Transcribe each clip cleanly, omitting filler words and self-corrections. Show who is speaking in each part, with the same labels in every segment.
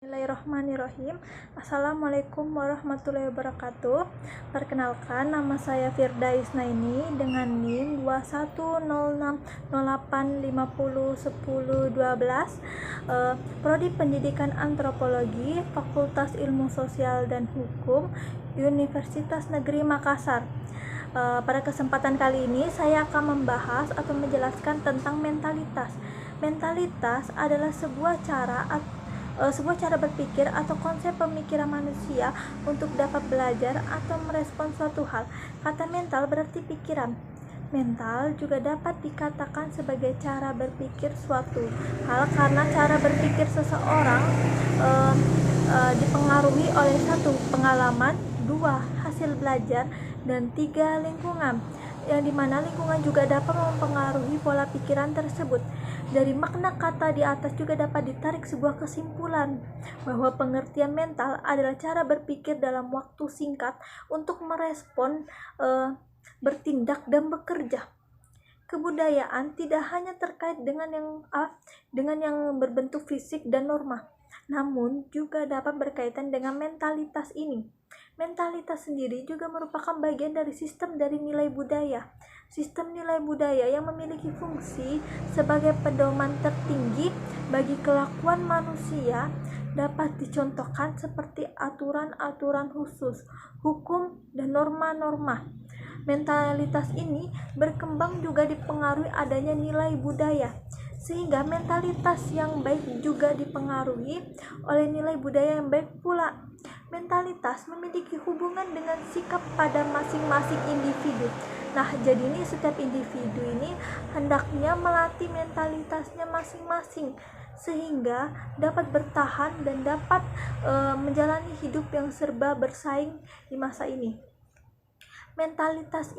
Speaker 1: Bismillahirrahmanirrahim. Assalamualaikum warahmatullahi wabarakatuh. Perkenalkan, nama saya Firda Isnaini dengan NIM 210608501012, Prodi Pendidikan Antropologi, Fakultas Ilmu Sosial dan Hukum, Universitas Negeri Makassar. Pada kesempatan kali ini saya akan membahas atau menjelaskan tentang mentalitas. Mentalitas adalah sebuah cara berpikir atau konsep pemikiran manusia untuk dapat belajar atau merespon suatu hal. Kata mental berarti pikiran. Mental juga dapat dikatakan sebagai cara berpikir suatu hal karena cara berpikir seseorang dipengaruhi oleh 1. Pengalaman, 2. Hasil belajar, dan 3. Lingkungan, yang dimana lingkungan juga dapat mempengaruhi pola pikiran tersebut. Dari makna kata di atas juga dapat ditarik sebuah kesimpulan bahwa pengertian mental adalah cara berpikir dalam waktu singkat untuk merespon, bertindak, dan bekerja. Kebudayaan tidak hanya terkait dengan yang berbentuk fisik dan norma, namun juga dapat berkaitan dengan mentalitas ini. Mentalitas sendiri juga merupakan bagian dari sistem dari nilai budaya. Sistem nilai budaya yang memiliki fungsi sebagai pedoman tertinggi bagi kelakuan manusia dapat dicontohkan seperti aturan-aturan khusus, hukum, dan norma-norma. Mentalitas ini berkembang juga dipengaruhi adanya nilai budaya, sehingga mentalitas yang baik juga dipengaruhi oleh nilai budaya yang baik pula. Mentalitas memiliki hubungan dengan sikap pada masing-masing individu. Nah, jadi ini setiap individu ini hendaknya melatih mentalitasnya masing-masing sehingga dapat bertahan dan dapat menjalani hidup yang serba bersaing di masa ini. Mentalitas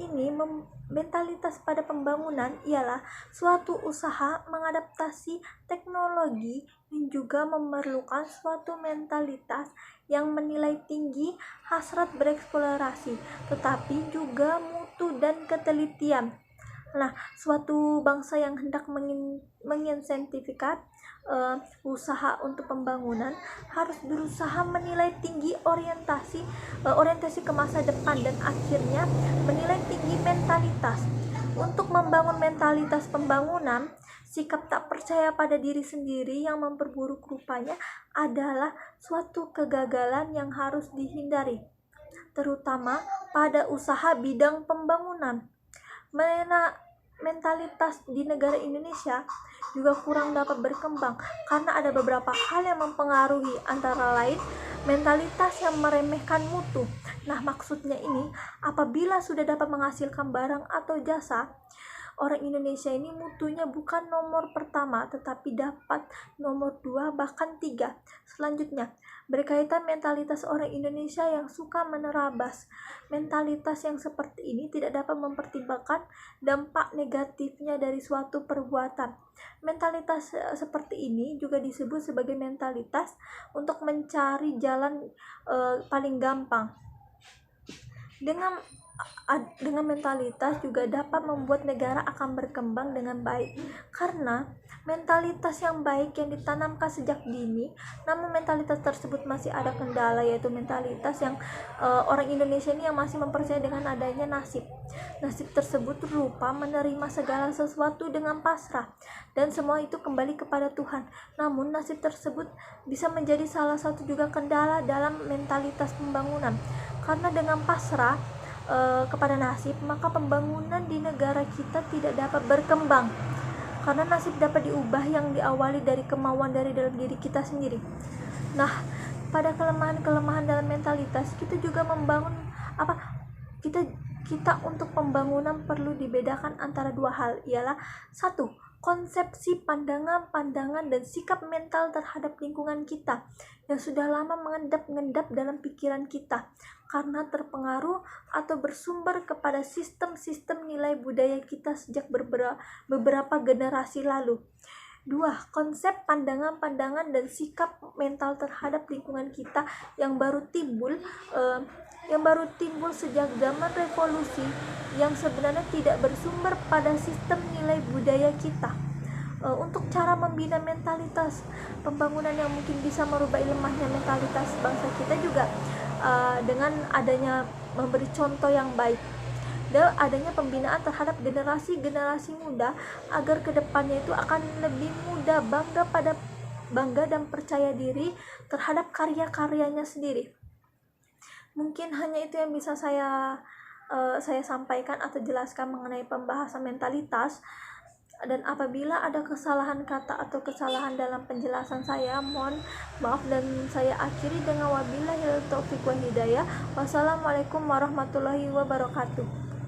Speaker 1: pada pembangunan ialah suatu usaha mengadaptasi teknologi yang juga memerlukan suatu mentalitas yang menilai tinggi hasrat bereksplorasi, tetapi juga mutu dan ketelitian. Nah, suatu bangsa yang hendak menginsentifkan usaha untuk pembangunan harus berusaha menilai tinggi orientasi ke masa depan dan akhirnya menilai tinggi mentalitas. Untuk membangun mentalitas pembangunan, sikap tak percaya pada diri sendiri yang memperburuk rupanya adalah suatu kegagalan yang harus dihindari, terutama pada usaha bidang pembangunan. Mentalitas di negara Indonesia juga kurang dapat berkembang karena ada beberapa hal yang mempengaruhi, antara lain mentalitas yang meremehkan mutu. Nah, maksudnya ini, apabila sudah dapat menghasilkan barang atau jasa, orang Indonesia ini mutunya bukan nomor pertama tetapi dapat nomor 2 bahkan 3. Selanjutnya, berkaitan mentalitas orang Indonesia yang suka menerabas. Mentalitas yang seperti ini tidak dapat mempertimbangkan dampak negatifnya dari suatu perbuatan. Mentalitas seperti ini juga disebut sebagai mentalitas untuk mencari jalan paling gampang. Dengan mentalitas juga dapat membuat negara akan berkembang dengan baik, karena mentalitas yang baik yang ditanamkan sejak dini, namun mentalitas tersebut masih ada kendala, yaitu mentalitas yang orang Indonesia ini yang masih mempercayai dengan adanya nasib tersebut berupa menerima segala sesuatu dengan pasrah dan semua itu kembali kepada Tuhan. Namun nasib tersebut bisa menjadi salah satu juga kendala dalam mentalitas pembangunan, karena dengan pasrah kepada nasib, maka pembangunan di negara kita tidak dapat berkembang, karena nasib dapat diubah yang diawali dari kemauan dari dalam diri kita sendiri. Nah, pada kelemahan dalam mentalitas, kita juga membangun kita untuk pembangunan perlu dibedakan antara dua hal, ialah 1. Konsepsi pandangan dan sikap mental terhadap lingkungan kita yang sudah lama mengendap dalam pikiran kita karena terpengaruh atau bersumber kepada sistem-sistem nilai budaya kita sejak beberapa generasi lalu. 2. Konsep pandangan dan sikap mental terhadap lingkungan kita yang baru timbul sejak zaman revolusi, yang sebenarnya tidak bersumber pada sistem nilai budaya kita. untuk cara membina mentalitas pembangunan yang mungkin bisa merubah lemahnya mentalitas bangsa kita juga dengan adanya memberi contoh yang baik dan adanya pembinaan terhadap generasi muda agar kedepannya itu akan lebih mudah bangga dan percaya diri terhadap karya-karyanya sendiri. Mungkin hanya itu yang bisa saya sampaikan atau jelaskan mengenai pembahasan mentalitas. Dan apabila ada kesalahan kata atau kesalahan dalam penjelasan saya, mohon maaf, dan saya akhiri dengan wabillahi taufiq wal hidayah. Wassalamualaikum warahmatullahi wabarakatuh.